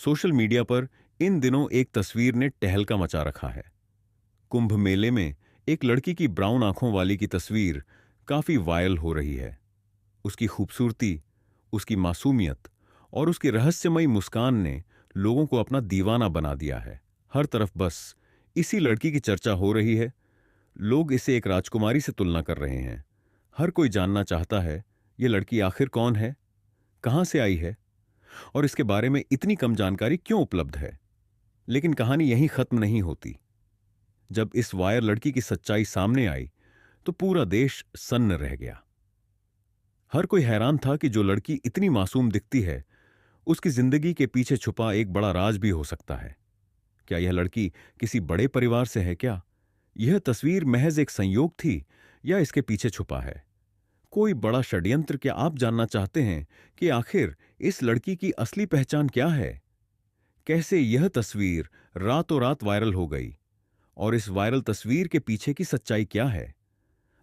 Social media पर इन दिनों एक तस्वीर ने तहलका मचा रखा है। कुंभ मेले में एक लड़की की ब्राउन आंखों वाली की तस्वीर काफी वायरल हो रही है। उसकी खूबसूरती, उसकी मासूमियत और उसकी रहस्यमयी मुस्कान ने लोगों को अपना दीवाना बना दिया है। हर तरफ बस इसी लड़की की चर्चा हो रही है। लोग इसे एक राजकुमारी से तुलना कर रहे हैं। हर कोई जानना चाहता है ये लड़की आखिर कौन है, कहां से आई है और इसके बारे में इतनी कम जानकारी क्यों उपलब्ध है। लेकिन कहानी यहीं खत्म नहीं होती। जब इस वायर लड़की की सच्चाई सामने आई तो पूरा देश सन्न रह गया। हर कोई हैरान था कि जो लड़की इतनी मासूम दिखती है, उसकी जिंदगी के पीछे छुपा एक बड़ा राज भी हो सकता है। क्या यह लड़की किसी बड़े परिवार से है क्या? यह तस्वीर महज एक संयोग थी या इसके पीछे छुपा है कोई बड़ा षड्यंत्र? क्या आप जानना चाहते हैं कि आखिर इस लड़की की असली पहचान क्या है? कैसे यह तस्वीर रातों रात वायरल हो गई और इस वायरल तस्वीर के पीछे की सच्चाई क्या है?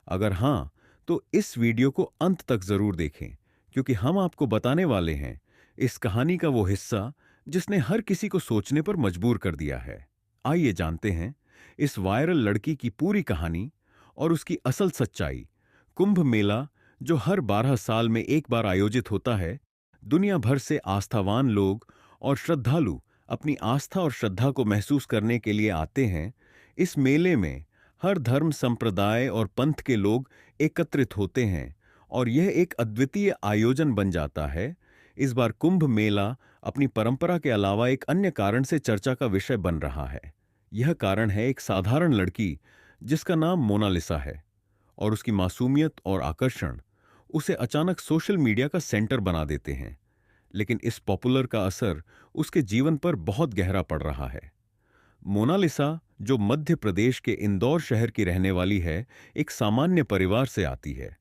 अगर हां, तो इस वीडियो को अंत तक जरूर देखें, क्योंकि हम आपको बताने वाले हैं इस कहानी का वो हिस्सा जिसने हर किसी को सोचने पर मजबूर कर दिया है। आइए जानते हैं इस वायरल लड़की की पूरी कहानी और उसकी असल सच्चाई। कुंभ मेला, जो हर 12 साल में एक बार आयोजित होता है, दुनिया भर से आस्थावान लोग और श्रद्धालु अपनी आस्था और श्रद्धा को महसूस करने के लिए आते हैं। इस मेले में हर धर्म, संप्रदाय और पंथ के लोग एकत्रित होते हैं और यह एक अद्वितीय आयोजन बन जाता है। इस बार कुंभ मेला अपनी परंपरा के अलावा एक अन्य कारण से चर्चा का विषय बन रहा है। यह कारण है एक साधारण लड़की जिसका नाम मोनालिसा है और उसकी मासूमियत और आकर्षण उसे अचानक सोशल मीडिया का सेंटर बना देते हैं। लेकिन इस पॉपुलर का असर उसके जीवन पर बहुत गहरा पड़ रहा है। मोनालिसा, जो मध्य प्रदेश के इंदौर शहर की रहने वाली है, एक सामान्य परिवार से आती है।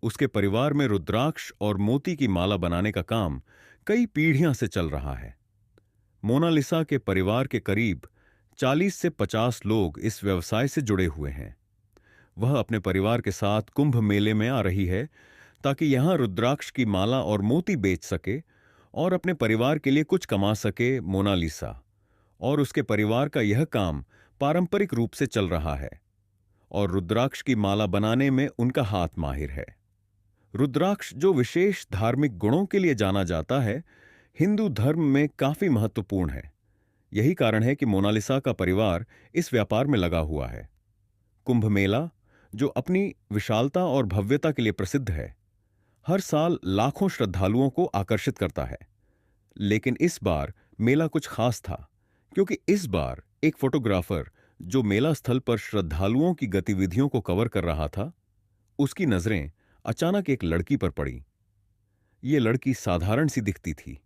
उसके परिवार में रुद्राक्ष और मोती की माला बनाने का काम कई पीढ़ियां से चल रहा है। मोनालिसा के परिवार के करीब 40 से 50 लोग इस व्यवसाय से जुड़े हुए हैं। वह अपने परिवार के साथ कुंभ मेले में आ रही है ताकि यहां रुद्राक्ष की माला और मोती बेच सके और अपने परिवार के लिए कुछ कमा सके। मोनालिसा और उसके परिवार का यह काम पारंपरिक रूप से चल रहा है और रुद्राक्ष की माला बनाने में उनका हाथ माहिर है। रुद्राक्ष, जो विशेष धार्मिक गुणों के लिए जाना जाता है, हिंदू धर्म में काफी महत्वपूर्ण है। यही कारण है कि मोनालिसा का परिवार इस व्यापार में लगा हुआ है। कुंभ मेला, जो अपनी विशालता और भव्यता के लिए प्रसिद्ध है, हर साल लाखों श्रद्धालुओं को आकर्षित करता है। लेकिन इस बार मेला कुछ खास था, क्योंकि इस बार एक फोटोग्राफर जो मेला स्थल पर श्रद्धालुओं की गतिविधियों को कवर कर रहा था, उसकी नजरें अचानक एक लड़की पर पड़ी। ये लड़की साधारण सी दिखती थी,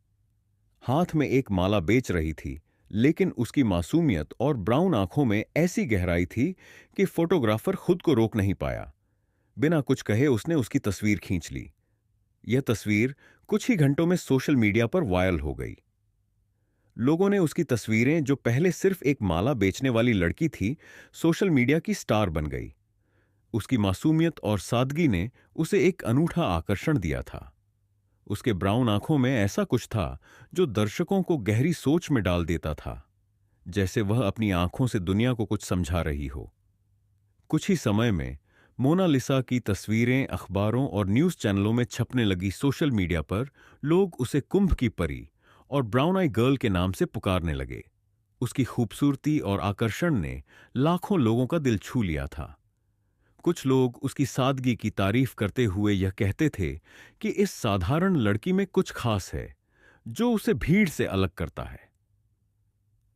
हाथ में एक माला बेच रही थी, लेकिन उसकी मासूमियत और ब्राउन आंखों में ऐसी गहराई थी कि फोटोग्राफर खुद को रोक नहीं पाया। बिना कुछ कहे उसने उसकी तस्वीर खींच ली। यह तस्वीर कुछ ही घंटों में सोशल मीडिया पर वायरल हो गई। लोगों ने उसकी तस्वीरें, जो पहले सिर्फ एक माला बेचने वाली लड़की थी, सोशल मीडिया की स्टार बन गई। उसकी मासूमियत और सादगी ने उसे एक अनूठा आकर्षण दिया था। उसके ब्राउन आंखों में ऐसा कुछ था जो दर्शकों को गहरी सोच में डाल देता था, जैसे वह अपनी आंखों से दुनिया को कुछ समझा रही हो। कुछ ही समय में मोनालिसा की तस्वीरें अखबारों और न्यूज चैनलों में छपने लगी। सोशल मीडिया पर लोग उसे कुंभ की परी और ब्राउन आई गर्ल के नाम से पुकारने लगे। उसकी खूबसूरती और आकर्षण ने लाखों लोगों का दिल छू लिया था। कुछ लोग उसकी सादगी की तारीफ करते हुए यह कहते थे कि इस साधारण लड़की में कुछ खास है जो उसे भीड़ से अलग करता है।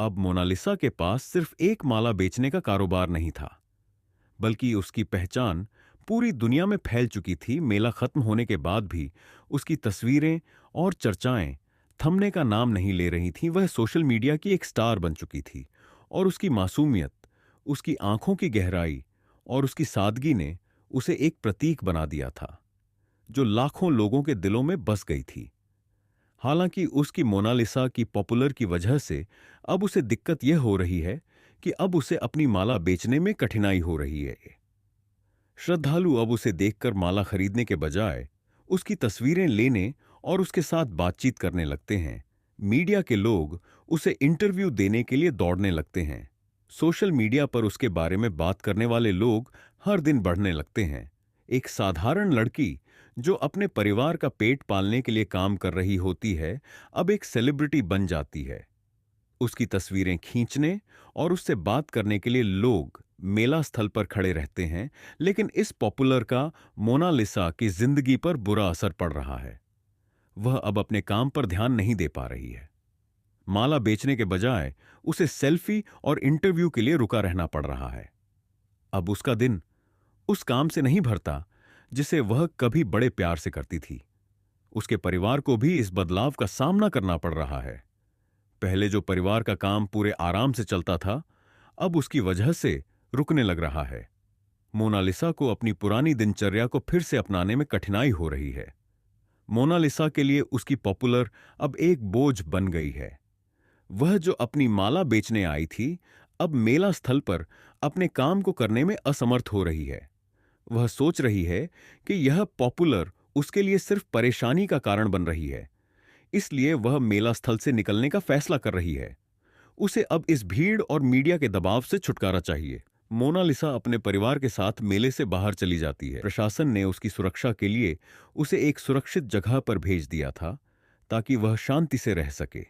अब मोनालिसा के पास सिर्फ एक माला बेचने का कारोबार नहीं था, बल्कि उसकी पहचान पूरी दुनिया में फैल चुकी थी। मेला खत्म होने के बाद भी उसकी तस्वीरें और चर्चाएं थमने का नाम नहीं ले रही थीं। वह सोशल मीडिया की एक स्टार बन चुकी थी और उसकी मासूमियत, उसकी आंखों की गहराई और उसकी सादगी ने उसे एक प्रतीक बना दिया था जो लाखों लोगों के दिलों में बस गई थी। हालांकि उसकी मोनालिसा की पॉपुलर की वजह से अब उसे दिक्कत यह हो रही है कि अब उसे अपनी माला बेचने में कठिनाई हो रही है। श्रद्धालु अब उसे देखकर माला खरीदने के बजाय उसकी तस्वीरें लेने और उसके साथ बातचीत करने लगते हैं, मीडिया के लोग उसे इंटरव्यू देने के लिए दौड़ने लगते हैं। सोशल मीडिया पर उसके बारे में बात करने वाले लोग हर दिन बढ़ने लगते हैं। एक साधारण लड़की जो अपने परिवार का पेट पालने के लिए काम कर रही होती है, अब एक सेलिब्रिटी बन जाती है। उसकी तस्वीरें खींचने और उससे बात करने के लिए लोग मेला स्थल पर खड़े रहते हैं, लेकिन इस पॉपुलर का मोनालिसा की जिंदगी पर बुरा असर पड़ रहा है। वह अब अपने काम पर ध्यान नहीं दे पा रही है। माला बेचने के बजाय उसे सेल्फी और इंटरव्यू के लिए रुका रहना पड़ रहा है। अब उसका दिन उस काम से नहीं भरता जिसे वह कभी बड़े प्यार से करती थी। उसके परिवार को भी इस बदलाव का सामना करना पड़ रहा है। पहले जो परिवार का काम पूरे आराम से चलता था, अब उसकी वजह से रुकने लग रहा है। मोनालिसा को अपनी पुरानी दिनचर्या को फिर से अपनाने में कठिनाई हो रही है। मोनालिसा के लिए उसकी पॉपुलर अब एक बोझ बन गई है। वह जो अपनी माला बेचने आई थी, अब मेला स्थल पर अपने काम को करने में असमर्थ हो रही है। वह सोच रही है कि यह पॉपुलर उसके लिए सिर्फ परेशानी का कारण बन रही है, इसलिए वह मेला स्थल से निकलने का फैसला कर रही है। उसे अब इस भीड़ और मीडिया के दबाव से छुटकारा चाहिए। मोनालिसा अपने परिवार के साथ मेले से बाहर चली जाती है। प्रशासन ने उसकी सुरक्षा के लिए उसे एक सुरक्षित जगह पर भेज दिया था ताकि वह शांति से रह सके।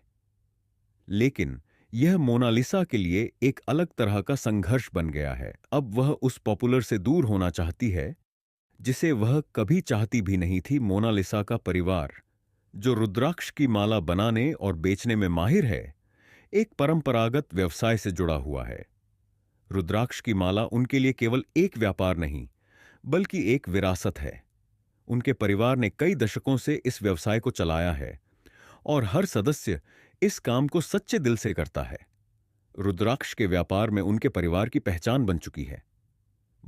लेकिन यह मोनालिसा के लिए एक अलग तरह का संघर्ष बन गया है। अब वह उस पॉपुलर से दूर होना चाहती है जिसे वह कभी चाहती भी नहीं थी। मोनालिसा का परिवार, जो रुद्राक्ष की माला बनाने और बेचने में माहिर है, एक परंपरागत व्यवसाय से जुड़ा हुआ है। रुद्राक्ष की माला उनके लिए केवल एक व्यापार नहीं, बल्कि एक विरासत है। उनके परिवार ने कई दशकों से इस व्यवसाय को चलाया है और हर सदस्य इस काम को सच्चे दिल से करता है। रुद्राक्ष के व्यापार में उनके परिवार की पहचान बन चुकी है।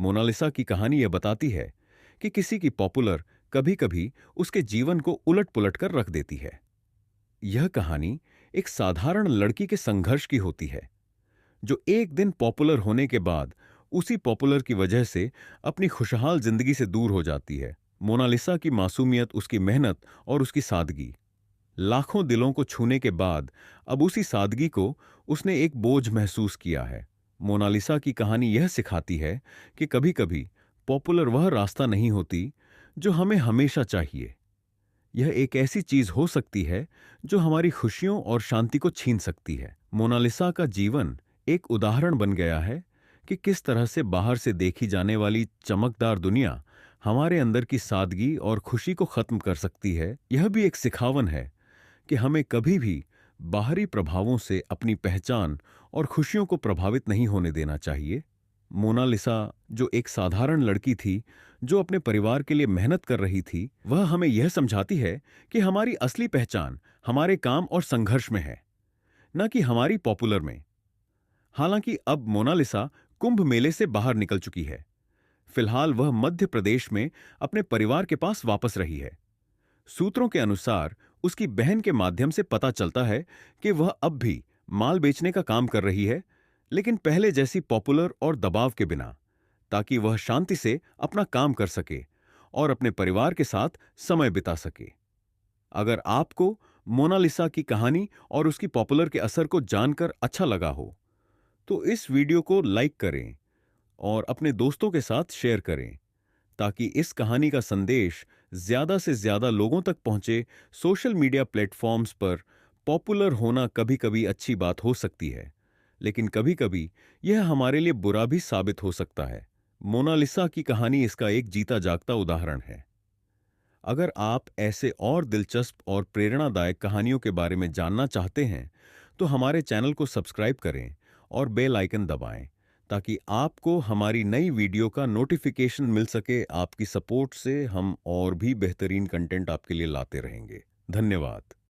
मोनालिसा की कहानी यह बताती है कि किसी की पॉपुलर कभी-कभी उसके जीवन को उलट-पुलट कर रख देती है। यह कहानी एक साधारण लड़की के संघर्ष की होती है, जो एक दिन पॉपुलर होने के बाद उसी पॉपुलर की वजह से अपनी खुशहाल जिंदगी से दूर हो जाती है। मोनालिसा की मासूमियत, उसकी मेहनत और उसकी सादगी, लाखों दिलों को छूने के बाद अब उसी सादगी को उसने एक बोझ महसूस किया है। मोनालिसा की कहानी यह सिखाती है कि कभी-कभी पॉपुलर वह रास्ता नहीं होती जो हमें हमेशा चाहिए। यह एक ऐसी चीज हो सकती है जो हमारी खुशियों और शांति को छीन सकती है। मोनालिसा का जीवन एक उदाहरण बन गया है कि किस तरह से बाहर से देखी जाने वाली चमकदार दुनिया हमारे अंदर की सादगी और खुशी को खत्म कर सकती है। यह भी एक सिखावन है कि हमें कभी भी बाहरी प्रभावों से अपनी पहचान और खुशियों को प्रभावित नहीं होने देना चाहिए। मोनालिसा, जो एक साधारण लड़की थी जो अपने परिवार के लिए मेहनत कर रही थी, वह हमें यह समझाती है कि हमारी असली पहचान हमारे काम और संघर्ष में है, न कि हमारी पॉपुलर में। हालांकि अब मोनालिसा कुंभ मेले से बाहर निकल चुकी है। फिलहाल वह मध्य प्रदेश में अपने परिवार के पास वापस रही है। सूत्रों के अनुसार उसकी बहन के माध्यम से पता चलता है कि वह अब भी माल बेचने का काम कर रही है, लेकिन पहले जैसी पॉपुलर और दबाव के बिना, ताकि वह शांति से अपना काम कर सके और अपने परिवार के साथ समय बिता सके। अगर आपको मोनालिसा की कहानी और उसकी पॉपुलर के असर को जानकर अच्छा लगा हो, तो इस वीडियो को लाइक करें और अपने दोस्तों के साथ शेयर करें, ताकि इस कहानी का संदेश ज्यादा से ज्यादा लोगों तक पहुंचे। सोशल मीडिया प्लेटफॉर्म्स पर पॉपुलर होना कभी-कभी अच्छी बात हो सकती है, लेकिन कभी-कभी यह हमारे लिए बुरा भी साबित हो सकता है। मोनालिसा की कहानी इसका एक जीता जागता उदाहरण है। अगर आप ऐसे और दिलचस्प और प्रेरणादायक कहानियों के बारे में जानना चाहते हैं, तो हमारे चैनल को सब्सक्राइब करें और बेल आइकन दबाएं, ताकि आपको हमारी नई वीडियो का नोटिफिकेशन मिल सके। आपकी सपोर्ट से हम और भी बेहतरीन कंटेंट आपके लिए लाते रहेंगे। धन्यवाद।